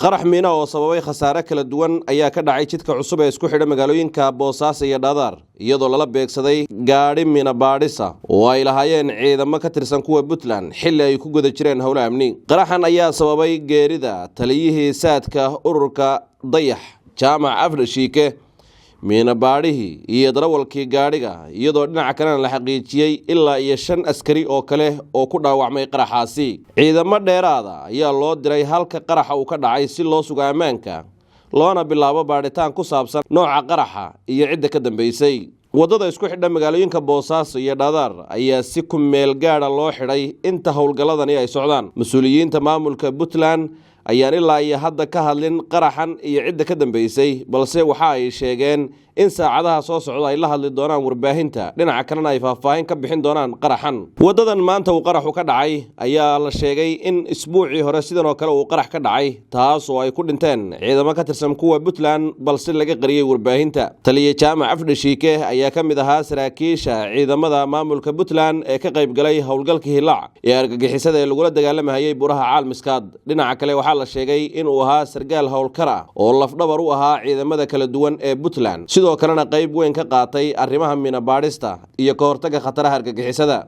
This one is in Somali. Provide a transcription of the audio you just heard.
qarax miina oo sababay khasaare kala duwan ayaa ka dhacay jidka cusub ee isku xidha magaalooyinka Boosaaso iyo Dhadar iyadoo lala beegsaday gaari miina baadhisa oo ay lahaayeen ciidamo ka tirsan kuwa Puntland xilli ay ku guda jireen howlo amni. Qaraxan ayaa sababay geerida taliyihii saadka ururka Dayax Jaamac Afdashiike miina baadhihi iyo darawalkii gaadhiga iyadoo dhinaca kalena la xaqiijiyay ilaa iyo 5 askari oo kale oo ku dhaawacmay qaraxaasi. Ciidamo dheeraada ayaa loo diray halka qaraxa uu ka dhacay si loo sugo ammaanka loona bilaabo baadhitaan ku saabsan nooca qaraxa iyo cidda ka dambeysay. Wadada isku xidha magaalooyinka Boosaaso iyo Dhadar ayaa si ku meel gaar ah loo xidhay inta howlgaladani ay socdaan. Mas'uuliyiinta maamulka Puntland ayaan ilaa iyo hadda ka hadlin qaraxan iyo cidda ka dambeysay balse waxa ay sheegeen in saacadaha soo socda ay la hadli doonaan warbaahinta dhinaca kalena ay faahfaahin ka bixin doonaan qaraxan. Wadadan maanta uu qaraxu ka dhacay ayaa la sheegay in isbuucii hore sidan oo kale uu qarax ka dhacay taas oo ay ku dhinteen ciidamo ka tirsan kuwa Puntland balse laga qariyay warbaahinta. Taliye Jaamac Afdashiike ayaa ka mid ahaa saraakiisha ciidamada maamulka Puntland ee ka qayb galay howlgalkii Hilaac ee argagixisada ee lagula dagaalamayay buraha Caalmiskaad. Dhinaca kale waxaa la sheegay in uu ahaa sargaal howlkar ah oo lafdhabar u ahaa ciidamada kala duwan ee Puntland sidoo kalena qayb weyn ka qaatay arrimaha miina baadhista iyo ka hortagga khataraha argagixisada.